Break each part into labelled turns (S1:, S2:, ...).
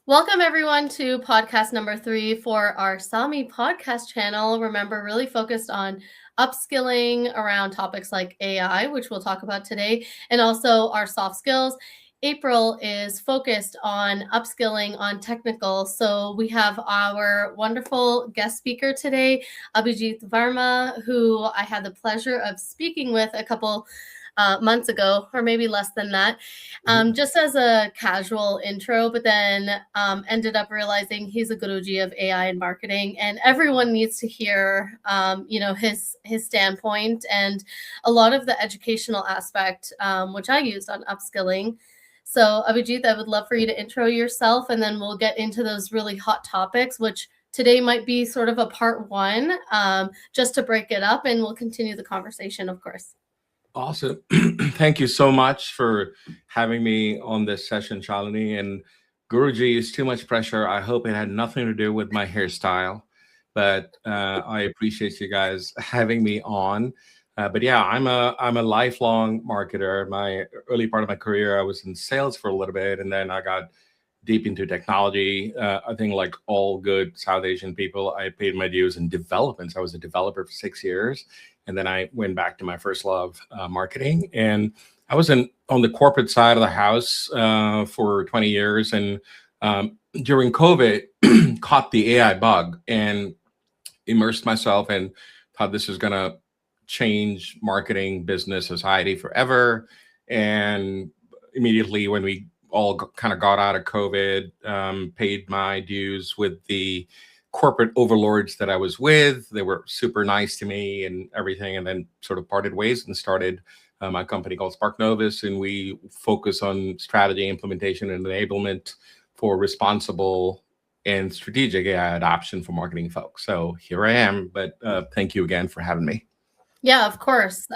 S1: Welcome everyone to podcast number 3 for our SAMI podcast channel. Remember, really focused on upskilling around topics like AI, which we'll talk about today, and also our soft skills. April is focused on upskilling on technical. So we have our wonderful guest speaker today, Aby Varma, who I had the pleasure of speaking with a couple months ago, or maybe less than that, just as a casual intro, but then ended up realizing he's a guruji of AI and marketing, and everyone needs to hear, his standpoint and a lot of the educational aspect, which I used on upskilling. So Abhijit, I would love for you to intro yourself, and then we'll get into those really hot topics, which today might be sort of a part 1, just to break it up, and we'll continue the conversation, of course.
S2: Awesome. Thank you so much for having me on this session, Shalini. And Guruji is too much pressure. I hope it had nothing to do with my hairstyle, but I appreciate you guys having me on. But yeah, I'm a lifelong marketer. My early part of my career, I was in sales for a little bit, and then I got deep into technology. I think like all good South Asian people, I paid my dues in development. So I was a developer for 6 years. And then I went back to my first love, marketing. And I was on the corporate side of the house for 20 years. And during COVID, caught the AI bug and immersed myself and thought this is going to change marketing, business, society forever. And immediately when we all kind of got out of COVID, paid my dues with the corporate overlords that I was with. They were super nice to me and everything, and then sort of parted ways and started my company called Spark Novus, and we focus on strategy, implementation, and enablement for responsible and strategic AI adoption for marketing folks. So here I am, but thank you again for having me.
S1: Yeah, of course.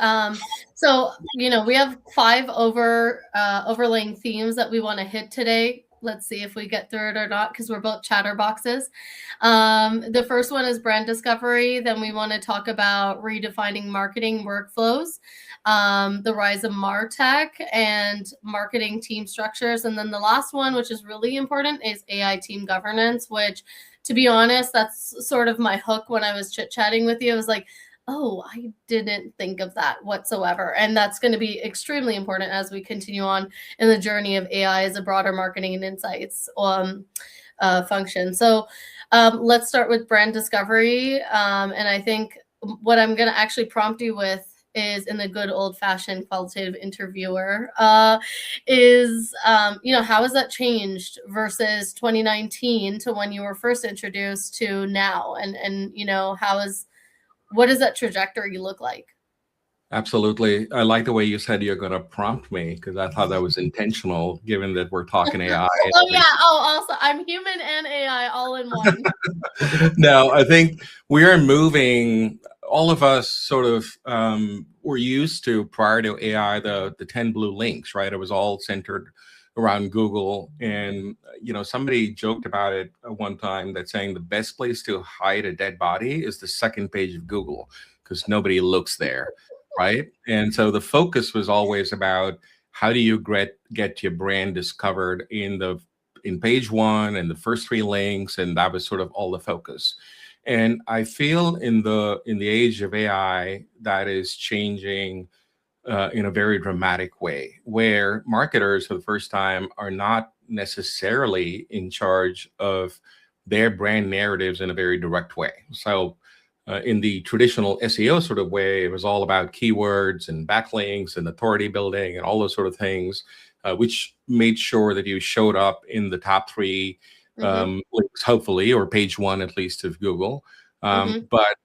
S1: So, we have 5 overlaying themes that we want to hit today. Let's see if we get through it or not, because we're both chatterboxes. The first one is brand discovery. Then we want to talk about redefining marketing workflows, the rise of martech, and marketing team structures. And then the last one, which is really important, is AI team governance, which, to be honest, that's sort of my hook when I was chit-chatting with you. I was like, oh, I didn't think of that whatsoever. And that's going to be extremely important as we continue on in the journey of AI as a broader marketing and insights function. So let's start with brand discovery. And I think what I'm going to actually prompt you with is, in the good old-fashioned qualitative interviewer, how has that changed versus 2019 to when you were first introduced to now? And what does that trajectory look like?
S2: Absolutely. I like the way you said you're going to prompt me, because I thought that was intentional, given that we're talking AI.
S1: Oh, yeah. Oh, also, I'm human and AI all in one.
S2: No, I think we are moving, all of us sort of were used to, prior to AI, the 10 blue links, right? It was all centered around Google. And, somebody joked about it one time, that saying the best place to hide a dead body is the second page of Google, because nobody looks there, right? And so the focus was always about, how do you get your brand discovered in page 1 and the first 3 links, and that was sort of all the focus. And I feel in the age of AI, that is changing in a very dramatic way, where marketers for the first time are not necessarily in charge of their brand narratives in a very direct way. So in the traditional SEO sort of way, it was all about keywords and backlinks and authority building and all those sort of things, which made sure that you showed up in the top 3 links, hopefully, or page 1 at least of Google. But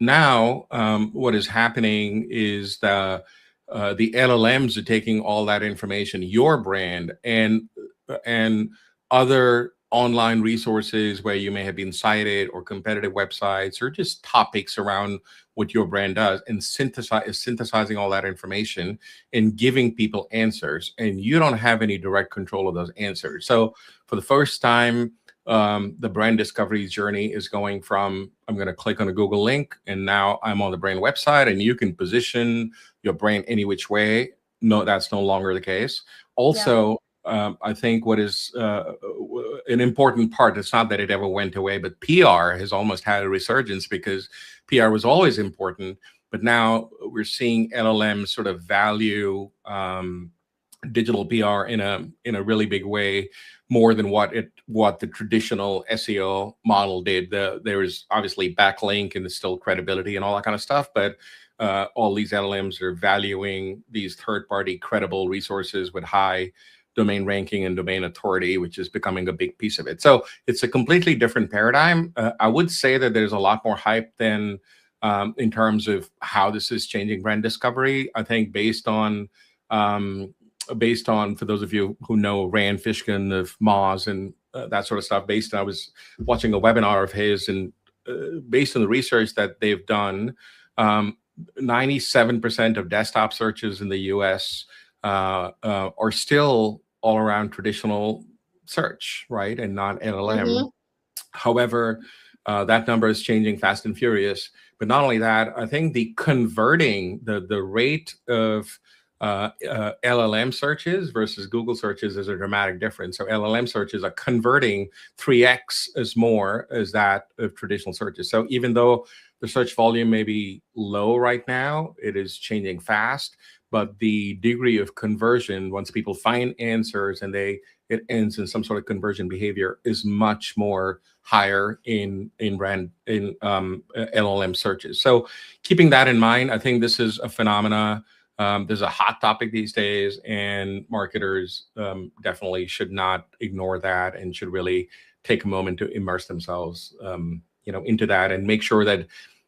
S2: now what is happening is the LLMs are taking all that information, your brand, and other online resources where you may have been cited, or competitive websites, or just topics around what your brand does, and synthesizing all that information and giving people answers. And you don't have any direct control of those answers. So for the first time, the brand discovery journey is going from, I'm going to click on a Google link, and now I'm on the brand website, and you can position your brand any which way. No, that's no longer the case. Also, I think what is an important part, it's not that it ever went away, but PR has almost had a resurgence because PR was always important. But now we're seeing LLMs sort of value digital PR in a really big way, more than what the traditional SEO model did. There is obviously backlink and there's still credibility and all that kind of stuff, but all these LLMs are valuing these third-party credible resources with high domain ranking and domain authority, which is becoming a big piece of it. So it's a completely different paradigm. I would say that there's a lot more hype than in terms of how this is changing brand discovery. I think based on, for those of you who know Rand Fishkin of Moz and that sort of stuff, I was watching a webinar of his, and based on the research that they've done, 97% of desktop searches in the US are still all around traditional search, right, and not LLM. However, that number is changing fast and furious. But not only that, I think the rate of LLM searches versus Google searches is a dramatic difference. So LLM searches are converting 3x as more as that of traditional searches. So even though the search volume may be low right now, it is changing fast. But the degree of conversion, once people find answers and it ends in some sort of conversion behavior, is much more higher in LLM searches. So keeping that in mind, I think this is a phenomena. There's a hot topic these days, and marketers definitely should not ignore that and should really take a moment to immerse themselves into that, and make sure that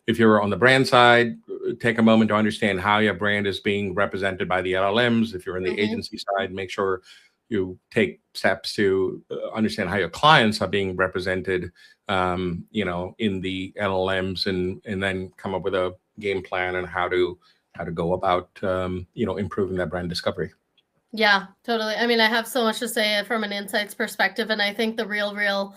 S2: if you're on the brand side, take a moment to understand how your brand is being represented by the LLMs. If you're in the agency side, make sure you take steps to understand how your clients are being represented, in the LLMs, and then come up with a game plan on how to go about, improving that brand discovery.
S1: Yeah, totally. I mean, I have so much to say from an insights perspective, and I think the real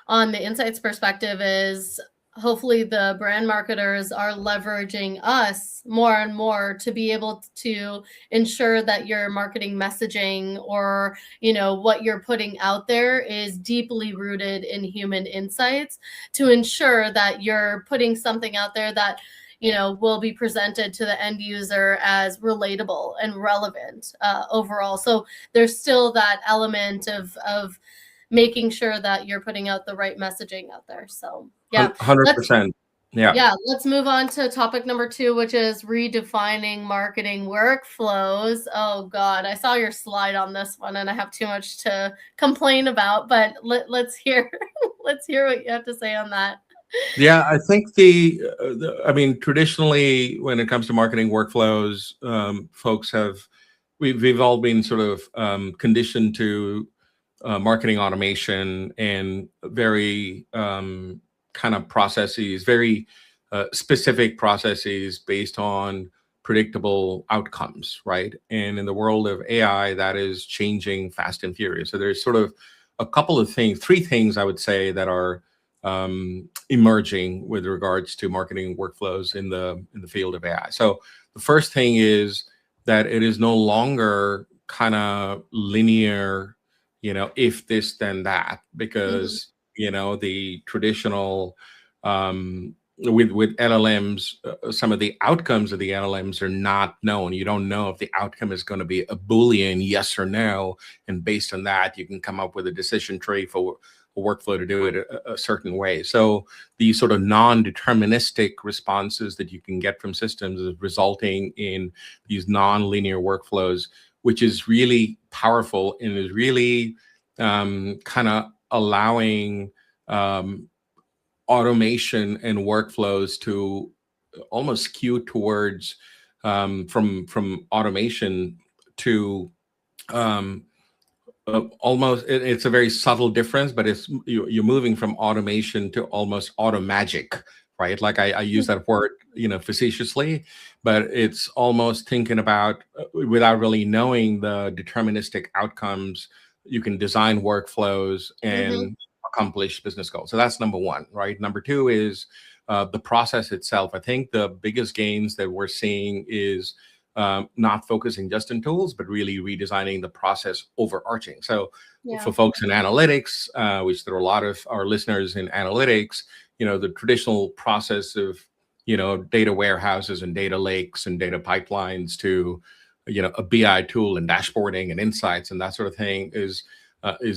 S1: on the insights perspective is hopefully the brand marketers are leveraging us more and more to be able to ensure that your marketing messaging or, what you're putting out there is deeply rooted in human insights, to ensure that you're putting something out there that will be presented to the end user as relatable and relevant overall. So there's still that element of making sure that you're putting out the right messaging out there. So yeah,
S2: 100%.
S1: Yeah, let's move on to topic number 2, which is redefining marketing workflows. Oh God, I saw your slide on this one, and I have too much to complain about. But let's hear what you have to say on that.
S2: Yeah, I think traditionally, when it comes to marketing workflows, folks we've all been sort of conditioned to marketing automation and very kind of processes, very specific processes based on predictable outcomes, right? And in the world of AI, that is changing fast and furious. So there's sort of a couple of things, 3 things I would say that are emerging with regards to marketing workflows in the field of AI. So the first thing is that it is no longer kind of linear, if this then that, because the traditional with LLMs, some of the outcomes of the LLMs are not known. You don't know if the outcome is going to be a Boolean yes or no, and based on that, you can come up with a decision tree for a workflow to do it a certain way. So these sort of non-deterministic responses that you can get from systems is resulting in these non-linear workflows, which is really powerful and is really kind of allowing automation and workflows to almost skew towards from automation to almost, it's a very subtle difference, but you're moving from automation to almost automagic, right? Like I use that word, facetiously, but it's almost thinking about, without really knowing the deterministic outcomes, you can design workflows and accomplish business goals. So that's number 1, right? Number 2 is the process itself. I think the biggest gains that we're seeing is not focusing just on tools, but really redesigning the process overarching. So
S1: Yeah.
S2: for folks in analytics, which there are a lot of our listeners in analytics, the traditional process of, data warehouses and data lakes and data pipelines to, a BI tool and dashboarding and insights and that sort of thing is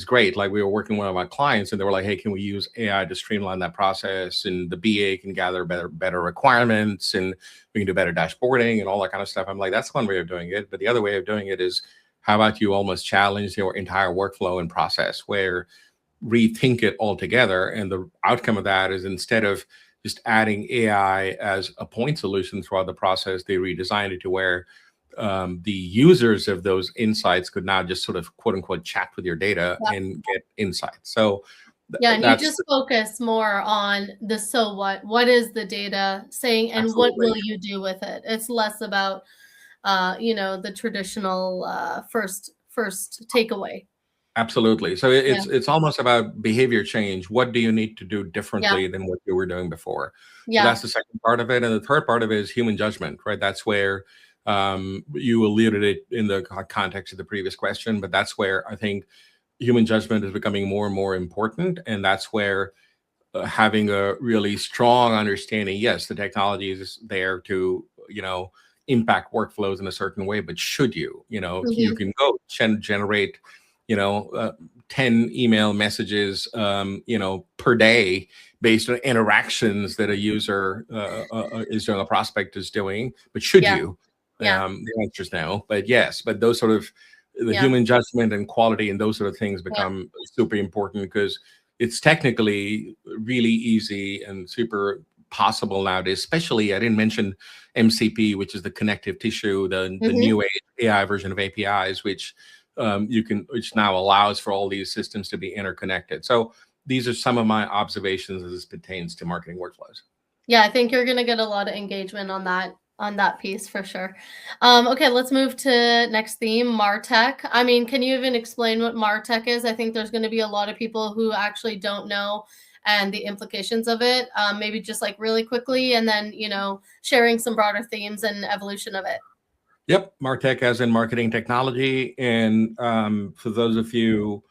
S2: great. Like we were working with one of my clients and they were like, hey, can we use AI to streamline that process? And the BA can gather better requirements and we can do better dashboarding and all that kind of stuff. I'm like, that's one way of doing it. But the other way of doing it is, how about you almost challenge your entire workflow and process, where rethink it altogether? And the outcome of that is, instead of just adding AI as a point solution throughout the process, they redesigned it to where the users of those insights could now just sort of quote unquote chat with your data and get insights. So
S1: yeah, and you just focus more on the so what is the data saying and
S2: absolutely.
S1: what will you do with it? It's less about the traditional first takeaway.
S2: Absolutely. So it's almost about behavior change. What do you need to do differently than what you were doing before? So that's the second part of it. And the third part of it is human judgment, right? That's where you alluded it in the context of the previous question, but that's where I think human judgment is becoming more and more important. And that's where having a really strong understanding, yes, the technology is there to, impact workflows in a certain way, but should you, you can go generate, 10 email messages, per day based on interactions that a user is doing, a prospect is doing, but should you? The answer is no, but yes, but those sort of the human judgment and quality and those sort of things become super important, because it's technically really easy and super possible nowadays. Especially, I didn't mention MCP, which is the connective tissue, the new age AI version of APIs, which which now allows for all these systems to be interconnected. So these are some of my observations as it pertains to marketing workflows.
S1: Yeah, I think you're going to get a lot of engagement on that piece for sure. Okay, let's move to next theme, martech. I mean, can you even explain what martech is? I think there's going to be a lot of people who actually don't know and the implications of it. Maybe just like really quickly, and then sharing some broader themes and evolution of it.
S2: Yep, martech as in marketing technology. And for those of you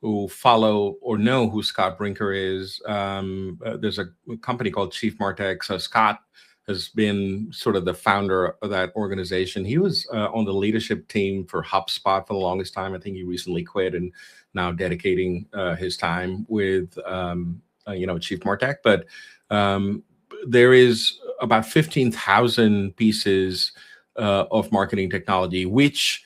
S2: who follow or know who Scott Brinker is, there's a company called Chief Martech. So Scott has been sort of the founder of that organization. He was on the leadership team for HubSpot for the longest time. I think he recently quit and now dedicating his time with Chief Martech. But there is about 15,000 pieces of marketing technology, which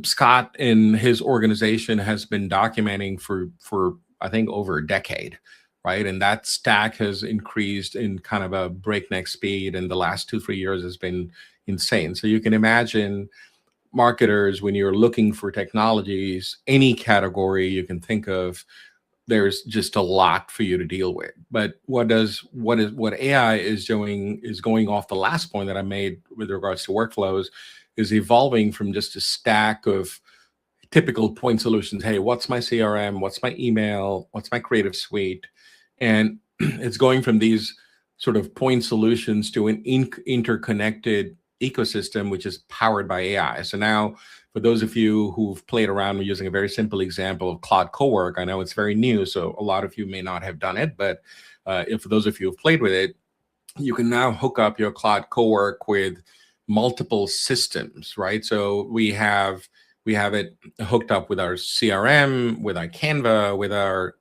S2: Scott and his organization has been documenting for I think over a decade, right? And that stack has increased in kind of a breakneck speed, and the last 2-3 years has been insane. So you can imagine marketers, when you're looking for technologies, any category you can think of, there's just a lot for you to deal with. But what AI is doing is going off the last point that I made with regards to workflows, is evolving from just a stack of typical point solutions. Hey, what's my CRM? What's my email? What's my creative suite? And it's going from these sort of point solutions to an interconnected ecosystem, which is powered by AI. So now, for those of you who've played around with using a very simple example of Cloud Cowork, I know it's very new, so a lot of you may not have done it, but for those of you who've played with it, you can now hook up your Cloud Cowork with multiple systems, right? So we have it hooked up with our CRM, with our Canva, with our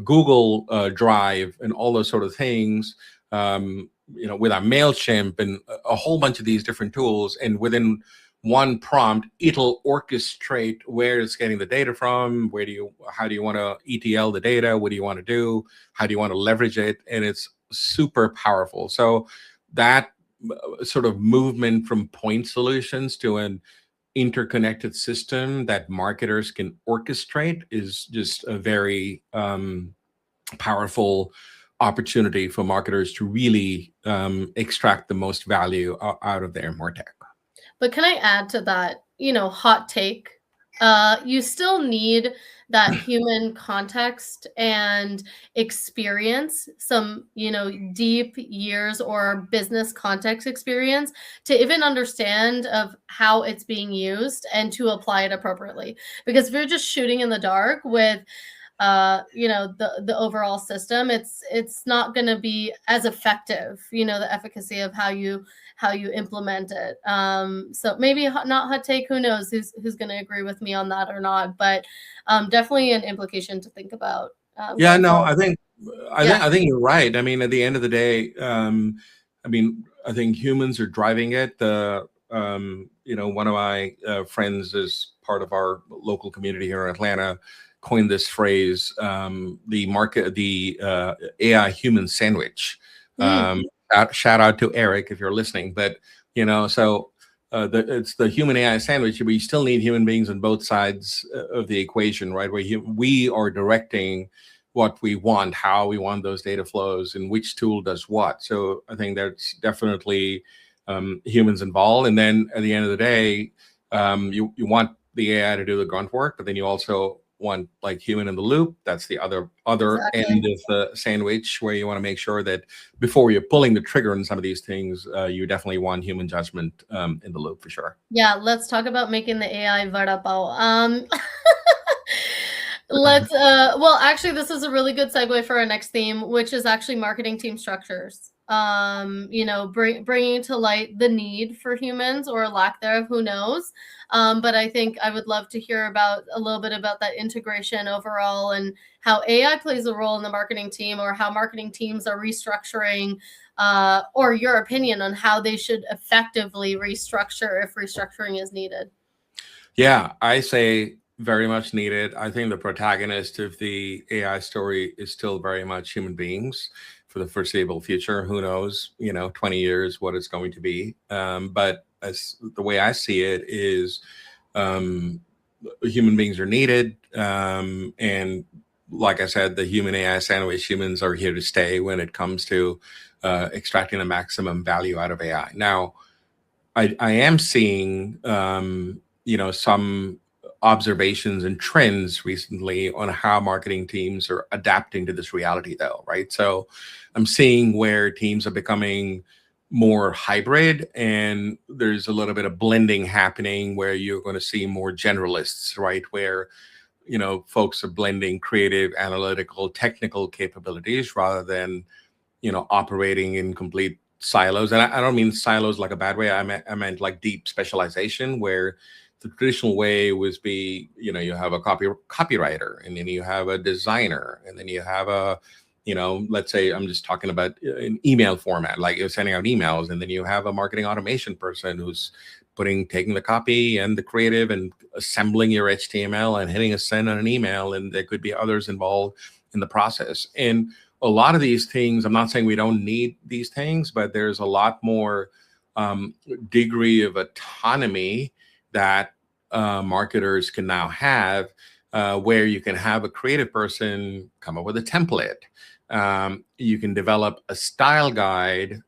S2: Google Drive, and all those sort of things. With our MailChimp and a whole bunch of these different tools, and within one prompt, it'll orchestrate where it's getting the data from, how do you want to ETL the data, what do you want to do, how do you want to leverage it, and it's super powerful. So that sort of movement from point solutions to an interconnected system that marketers can orchestrate is just a very powerful opportunity for marketers to really extract the most value out of their martech.
S1: But can I add to that, hot take? You still need that human context and experience, some, deep years or business context experience to even understand of how it's being used and to apply it appropriately. Because if you're just shooting in the dark with the overall system, it's not going to be as effective, the efficacy of how you implement it. So maybe not hot take, who knows who's going to agree with me on that or not, but definitely an implication to think about.
S2: Yeah,
S1: Going
S2: no,
S1: forward.
S2: I think you're right. I mean, at the end of the day, I think humans are driving it. One of my friends is part of our local community here in Atlanta, coined this phrase, the AI human sandwich. Shout out to Eric if you're listening. But it's the human AI sandwich, but you still need human beings on both sides of the equation, right? Where we are directing what we want, how we want those data flows, and which tool does what. So I think there's definitely humans involved. And then at the end of the day, you want the AI to do the grunt work, but then you also want like human in the loop. That's the other
S1: Exactly.
S2: end of the sandwich, where you want to make sure that before you're pulling the trigger on some of these things, you definitely want human judgment in the loop for sure.
S1: Yeah, let's talk about making the AI vada pav. Well, actually, this is a really good segue for our next theme, which is actually marketing team structures. Bringing to light the need for humans, or lack thereof, who knows. But I think I would love to hear about a little bit about that integration overall, and how AI plays a role in the marketing team, or how marketing teams are restructuring, or your opinion on how they should effectively restructure if restructuring is needed.
S2: Yeah, I say very much needed. I think the protagonist of the AI story is still very much human beings for the foreseeable future. Who knows, 20 years, what it's going to be. But as the way I see it is, human beings are needed. And like I said, the human AI sandwich, humans are here to stay when it comes to extracting the maximum value out of AI. Now, I am seeing, some observations and trends recently on how marketing teams are adapting to this reality, though, right? So I'm seeing where teams are becoming more hybrid, and there's a little bit of blending happening where you're going to see more generalists, right? Where, folks are blending creative, analytical, technical capabilities rather than, operating in complete silos. And I don't mean silos like a bad way. I meant like deep specialization, where the traditional way was you have a copywriter, and then you have a designer, and then you have a, let's say I'm just talking about an email format, like you're sending out emails, and then you have a marketing automation person who's taking the copy and the creative and assembling your HTML and hitting a send on an email, and there could be others involved in the process. And a lot of these things, I'm not saying we don't need these things, but there's a lot more degree of autonomy that marketers can now have, where you can have a creative person come up with a template. You can develop a style guide,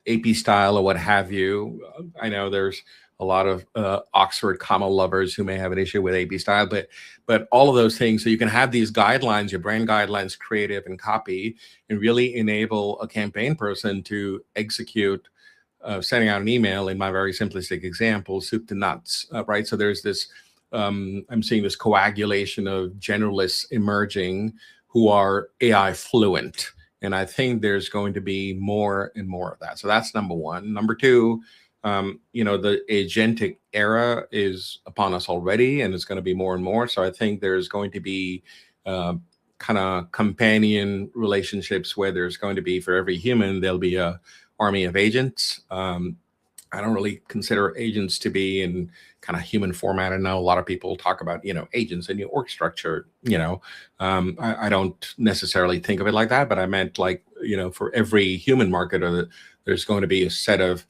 S2: AP style or what have you. I know there's a lot of Oxford comma lovers who may have an issue with AP style, but all of those things. So you can have these guidelines, your brand guidelines, creative and copy, and really enable a campaign person to execute sending out an email, in my very simplistic example, soup to nuts, right? So there's this, I'm seeing this coagulation of generalists emerging who are AI fluent. And I think there's going to be more and more of that. So that's number one. Number two, the agentic era is upon us already, and it's going to be more and more. So I think there's going to be kind of companion relationships where there's going to be, for every human, there'll be a army of agents. I don't really consider agents to be in kind of human format. I know a lot of people talk about, agents in your org structure, I don't necessarily think of it like that, but I meant like, for every human marketer, there's going to be a set of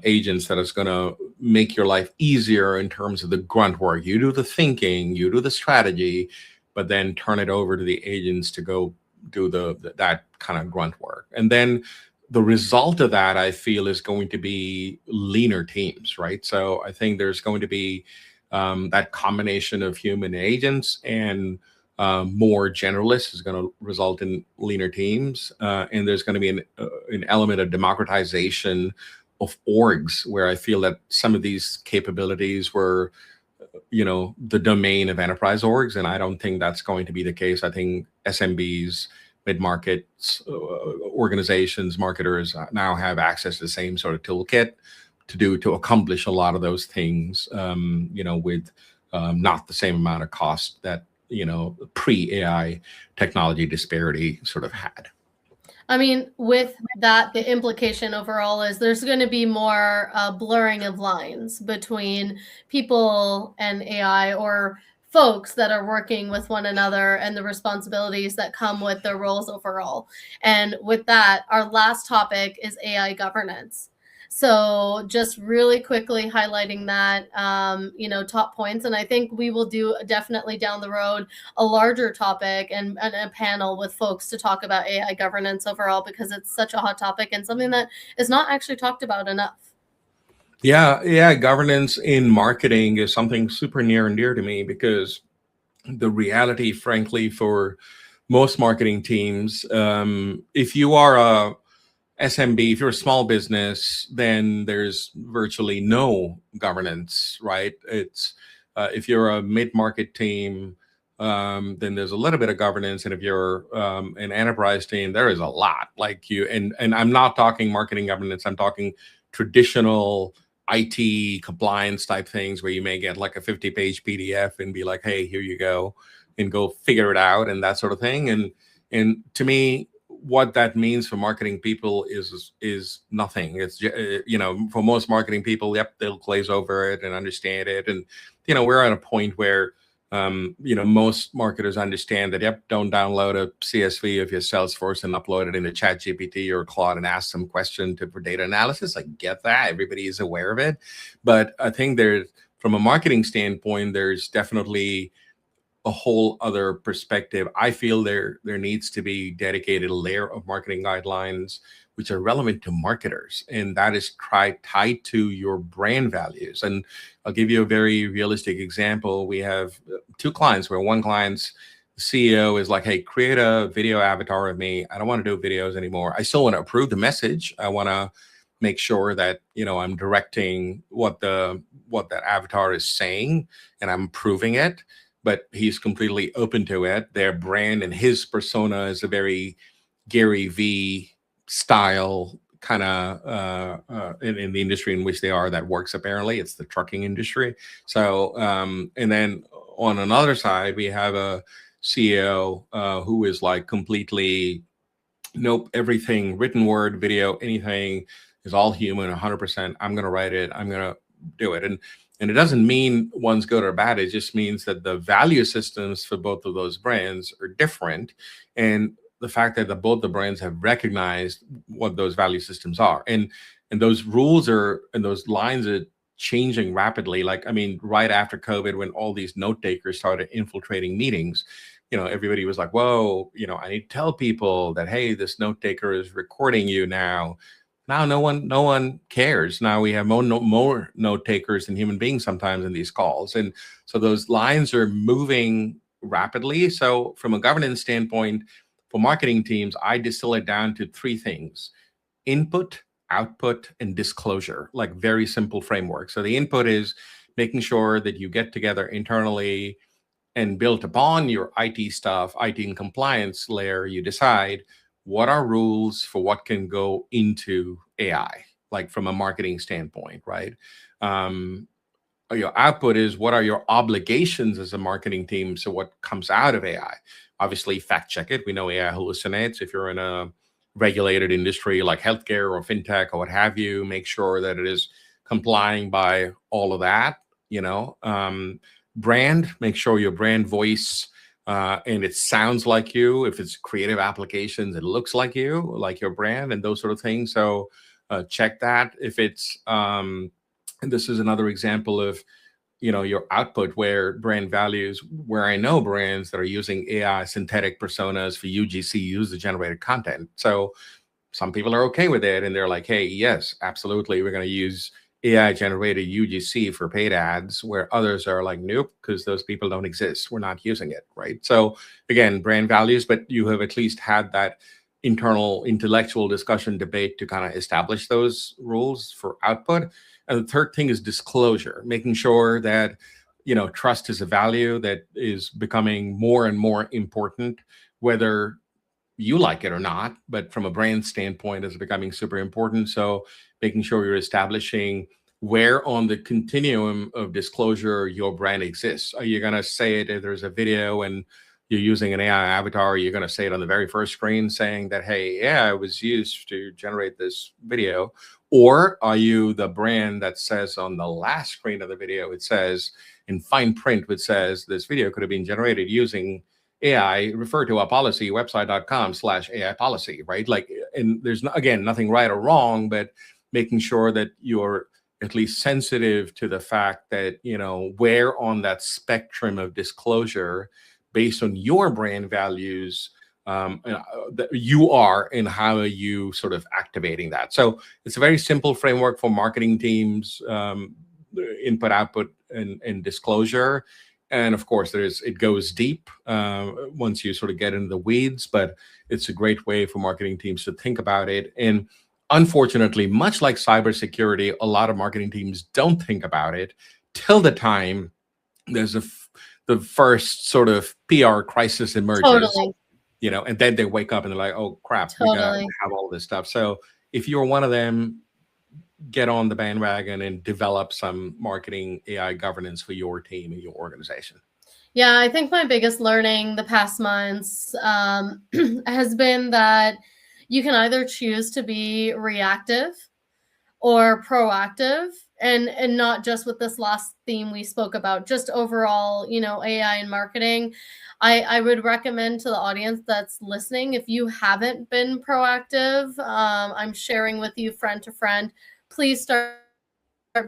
S2: agents that is going to make your life easier in terms of the grunt work. You do the thinking, you do the strategy, but then turn it over to the agents to go do that kind of grunt work. And then the result of that, I feel, is going to be leaner teams, right? So I think there's going to be that combination of human agents and more generalists is going to result in leaner teams. And there's going to be an element of democratization of orgs, where I feel that some of these capabilities were, the domain of enterprise orgs. And I don't think that's going to be the case. I think SMBs, mid-market organizations, marketers now have access to the same sort of toolkit to accomplish a lot of those things, with not the same amount of cost that, pre-AI technology disparity sort of had.
S1: I mean, with that, the implication overall is there's going to be more blurring of lines between people and AI, or folks that are working with one another, and the responsibilities that come with their roles overall. And with that, our last topic is AI governance. So just really quickly highlighting that, top points. And I think we will do definitely down the road a larger topic and a panel with folks to talk about AI governance overall, because it's such a hot topic and something that is not actually talked about enough.
S2: Yeah. Governance in marketing is something super near and dear to me, because the reality, frankly, for most marketing teams, if you are a SMB, if you're a small business, then there's virtually no governance, right? It's if you're a mid-market team, then there's a little bit of governance, and if you're an enterprise team, there is a lot. And I'm not talking marketing governance. I'm talking traditional IT compliance type things, where you may get like a 50-page PDF and be like, "Hey, here you go," and go figure it out, and that sort of thing. And to me, what that means for marketing people is nothing. It's for most marketing people, yep, they'll glaze over it and understand it. And we're at a point where most marketers understand that, yep, don't download a CSV of your Salesforce and upload it into ChatGPT or Claude and ask some question for data analysis. I get that. Everybody is aware of it. But I think from a marketing standpoint, there's definitely a whole other perspective. I feel there needs to be dedicated layer of marketing guidelines which are relevant to marketers, and that is tied to your brand values. And I'll give you a very realistic example. We have two clients where one client's CEO is like, "Hey, create a video avatar of me. I don't want to do videos anymore. I still want to approve the message. I want to make sure that I'm directing what that avatar is saying, and I'm approving it." But he's completely open to it. Their brand and his persona is a very Gary V style kind of in the industry in which they are. That works. Apparently, it's the trucking industry. So, and then on another side, we have a CEO who is like completely, nope, everything, written word, video, anything is all human, 100%. I'm going to write it. I'm going to do it. And it doesn't mean one's good or bad. It just means that the value systems for both of those brands are different. And the fact that both the brands have recognized what those value systems are. And those rules and those lines are changing rapidly. Like, I mean, right after COVID, when all these note takers started infiltrating meetings, everybody was like, whoa, I need to tell people that, hey, this note taker is recording you now. Now no one cares. Now we have more note takers than human beings sometimes in these calls. And so those lines are moving rapidly. So from a governance standpoint, for marketing teams, I distill it down to three things: input, output, and disclosure, like very simple framework. So the input is making sure that you get together internally and built upon your IT stuff, IT and compliance layer, you decide what are rules for what can go into AI, like from a marketing standpoint, right? Your output is what are your obligations as a marketing team, so what comes out of AI. Obviously, fact check it. We know AI hallucinates. If you're in a regulated industry like healthcare or fintech or what have you, make sure that it is complying by all of that. Brand, make sure your brand voice and it sounds like you. If it's creative applications, it looks like you, like your brand, and those sort of things. So check that. If it's and this is another example of your output, where brand values, where I know brands that are using AI synthetic personas for UGC, user generated content. So some people are okay with it, and they're like, hey, yes, absolutely, we're going to use AI generated UGC for paid ads, where others are like, nope, because those people don't exist. We're not using it, right? So again, brand values, but you have at least had that internal intellectual discussion debate to kind of establish those rules for output. And the third thing is disclosure, making sure that trust is a value that is becoming more and more important, whether you like it or not, but from a brand standpoint, it's becoming super important. So making sure you're establishing where on the continuum of disclosure your brand exists. Are you going to say it if there's a video and you're using an AI avatar? You're going to say it on the very first screen saying that, hey, yeah, it was used to generate this video. Or are you the brand that says on the last screen of the video, it says in fine print, which says this video could have been generated using AI, refer to our policy, website.com/AI policy, right? Like, and there's again, nothing right or wrong, but making sure that you're at least sensitive to the fact that, where on that spectrum of disclosure based on your brand values, that you are and how are you sort of activating that. So it's a very simple framework for marketing teams, input, output, and disclosure. And of course, it goes deep once you sort of get into the weeds, but it's a great way for marketing teams to think about it. And unfortunately, much like cybersecurity, a lot of marketing teams don't think about it till the time there's the first sort of PR crisis emerges,
S1: Totally.
S2: And then they wake up and they're like, oh crap, we got to have all this stuff. So if you're one of them, get on the bandwagon and develop some marketing AI governance for your team and your organization.
S1: Yeah, I think my biggest learning the past months has been that you can either choose to be reactive or proactive, and not just with this last theme we spoke about, just overall, AI and marketing. I would recommend to the audience that's listening, if you haven't been proactive, I'm sharing with you friend to friend, please start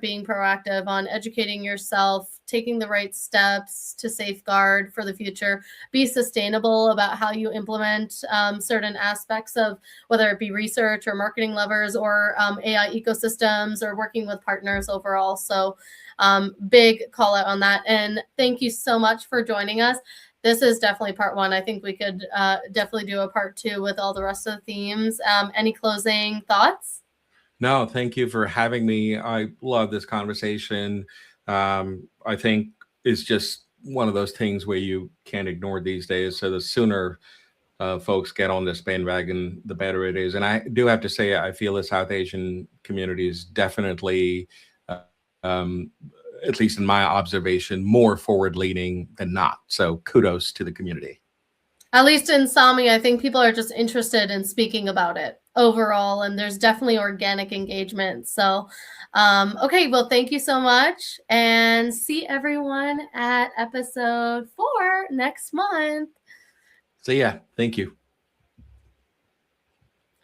S1: being proactive on educating yourself, taking the right steps to safeguard for the future, be sustainable about how you implement certain aspects of whether it be research or marketing levers or AI ecosystems or working with partners overall. So big call out on that. And thank you so much for joining us. This is definitely part one. I think we could definitely do a part two with all the rest of the themes. Any closing thoughts?
S2: No, thank you for having me. I love this conversation. I think it's just one of those things where you can't ignore these days. So the sooner folks get on this bandwagon, the better it is. And I do have to say, I feel the South Asian community is definitely, at least in my observation, more forward-leaning than not. So kudos to the community.
S1: At least in SAMI, I think people are just interested in speaking about it overall, and there's definitely organic engagement. So, okay, well, thank you so much, and see everyone at episode 4 next month.
S2: So yeah, thank you.